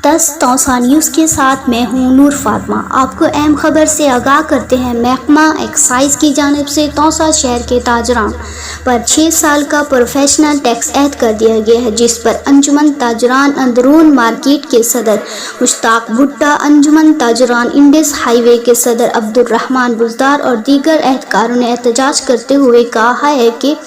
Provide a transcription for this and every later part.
10 Taunsa news के साथ मैं हूं नूर फातिमा। आपको अहम खबर से आगाह करते हैं। महकमा एक्साइज की जानिब से तौसा शहर के ताजरान पर 6 साल का प्रोफेशनल टैक्स ऐड कर दिया गया है, जिस पर अंजुमन ताजरान अंदरून मार्केट के सदर मुश्ताक भुट्टा, अंजुमन ताजरान इंडस हाईवे के सदर अब्दुर्रहमान बुजदार और दीगर एहलकारों ने एहतजाज करते हुए कहा है कि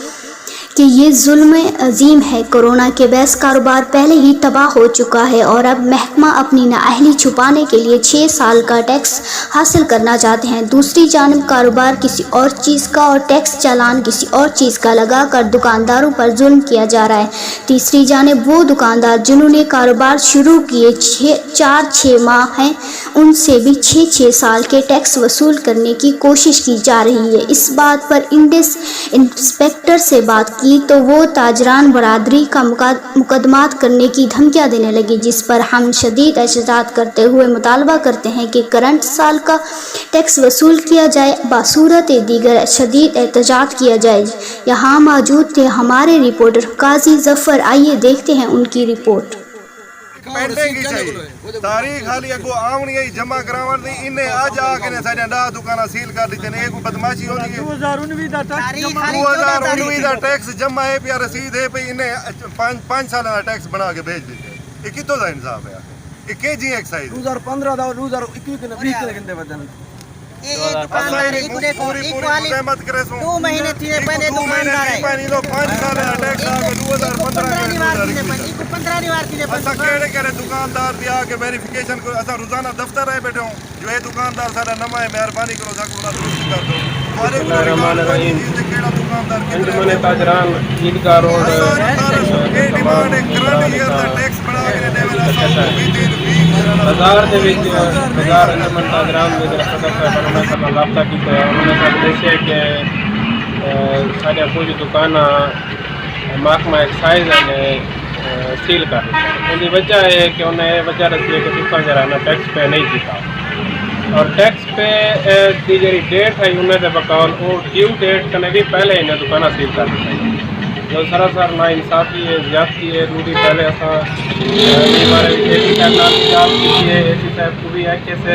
ये जुल्म अजीम है। कोरोना के बहस कारोबार पहले ही तबाह हो चुका है और अब महकमा अपनी नाअहली छुपाने के लिए 6 साल का टैक्स हासिल करना चाहते हैं। दूसरी जानिब कारोबार किसी और चीज़ का और टैक्स चालान किसी और चीज़ का लगाकर दुकानदारों पर जुल्म किया जा रहा है। तीसरी जानिब वो दुकानदार जिन्होंने कारोबार शुरू किए 4-6 माह हैं, उनसे भी 6-6 साल के टैक्स वसूल करने की कोशिश की जा रही है। इस बात पर इंडस इंस्पेक्टर से बात की तो वो ताजरान बरादरी का मुकदमात करने की धमकियां देने लगी, जिस पर हम शदीद एहतजाज करते हुए मुतालबा करते हैं कि करंट साल का टैक्स वसूल किया जाए, बासूरत दीगर शदीद एहतजाज किया जाए। यहाँ मौजूद थे हमारे रिपोर्टर काजी जफर। आइए देखते हैं उनकी रिपोर्ट। तारीख हाली अगो आवनी है जमा करावन दी इन्ने आज आके ने साडा 10 दुकाना सील कर दी ने। एक बदमाशी होनी है 2019 दा टैक्स जमा है पिया रसीद है पे इन्ने 5 साल दा टैक्स बना के भेज दिते। ये कितो दा इंसाफ है? ये के जी एक्साइज 2015 दा 2021 के 20 के गंदे बदन दुकानदार एक देखो एक वाली 2 महीने थी पहले दुकानदार है पानी लो 5 साल का टैक्स आ 2015 के 15 निवार की असा केड़े दुकानदार दिया के वेरिफिकेशन को असा रोजाना दफ्तर रहे बैठे हूं जो है दुकानदार साडा नमा है, मेहरबानी करो साको दुरुस्त कर दो। केड़ा दुकानदार अंजुमन ताजरान ईदगाह रोड ये डिमांड है करंट ईयर दा टैक्स बना के देवे असा बाजार ਦੇ ਵਿੱਚ ਬਾਜ਼ਾਰ ਅੰजुमन ताजरान ਦੇ ਜਿਹੜਾ ਸਦਰ ਸਾਹਿਬ ਉਹਨਾਂ ਨਾਲ ਰਾਬਤਾ ਕੀਤਾ ਹੈ। ਉਹਨਾਂ ਨੇ ਦੱਸਿਆ ਕਿ ਸਾਡੇ ਕੁਝ ਦੁਕਾਨਾਂ महकमा एक्साइज ने सील कर दी। उसकी वजह है कि उन्हें वजह रखी है कि तुसा जरा ना टैक्स पे नहीं किया और टैक्स पे की जी डेट है उन्हें बकौल वो ड्यू डेट कने भी पहले इन्हें दुकाना सील कर दी जो सरासर ना इंसाफी है, ज्यादती है। दूरी पहले असा हमारे एसी साहब साहब को भी है कैसे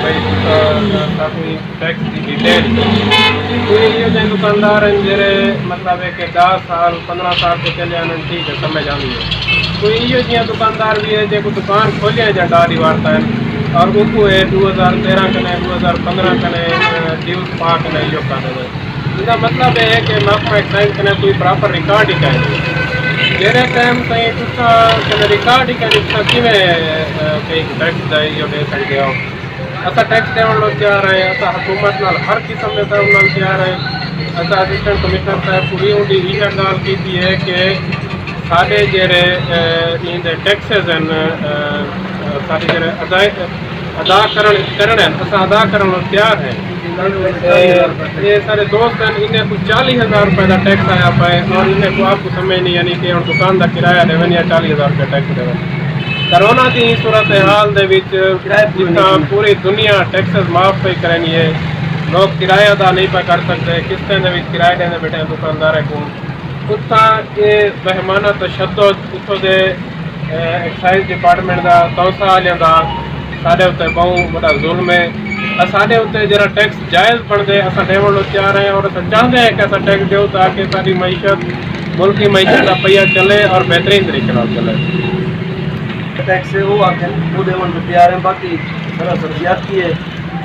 भाई टैक्स की डिटेल कोई ये दुकानदार हैं जेरे मतलब है कि 10 साल 15 साल को चले आने ठीक है समझ आनी है। कोई ये जी दुकानदार भी है जो दुकान खोले हैं जहाँ डाली वार्ता है और उनको है 2013 कने 2015 कने ड्यूज पा कने यो कने इसका मतलब है कि महकमा एक्साइज कने कोई प्रॉपर रिकॉर्ड ही करें जेरे टाइम ताईं तुसा कने रिकॉर्ड ही करें तुसा किवें कई टैक्स यो दे सकते हो। असा टैक्स देवन लो तैयार है, असा हुकूमत नाल हर किस्म के काम नाल तैयार है। असा असिस्टेंट कमिश्नर साहब को भी उनकी यह गाल की है कि साढ़े जेरे इंदे टैक्सेस साढ़े जेरे अदा करने असा अदा करने तैयार है। ये सारे दोस्त हैं इन्हें कुछ 40,000 रुपये का टैक्स आया पाए और इन्हें को आपको समझ नहीं यानी कि हम दुकान का किराया देवन या 40,000 रुपये टैक्स देवन। कोरोना की सूरत हाल जितना पूरी दुनिया टैक्सेस माफ पे करनी है, लोग किराया अदा नहीं पे कर सकते, किस्तें किराए देने बैठे दुकानदार को उत्था ये बहमाना तशद्दुद उतो दे एक्साइज डिपार्टमेंट का तौसा वाले का साढ़े उत्ते बहुत बड़ा जुल्म है। साढ़े उत्ते जरा टैक्स जायज़ बनते असा देवन तैयार हैं और असा चाहते हैं कि असा टैक्स दो ताकि सारी मीशत मुल्क की मीशत का पहिया चले और बेहतरीन तरीके से चले। टैक्स वो आके वो देवन तैयार हैं। बाकी सरासर ज्यादती है,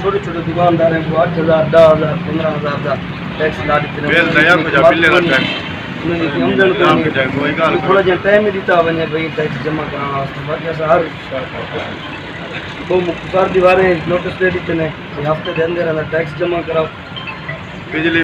छोटे छोटे दुकानदार हैं को 8,000 10,000 15,000 का टैक्स ला देते थोड़ा जहाँ टाइम ही दीता वने भाई टैक्स जमा कराना बाकी ऐसा हर तो मुख्तार दीवारें नोटिस दे देते हैं हफ्ते दे अंदर टैक्स जमा कराओ। बिजली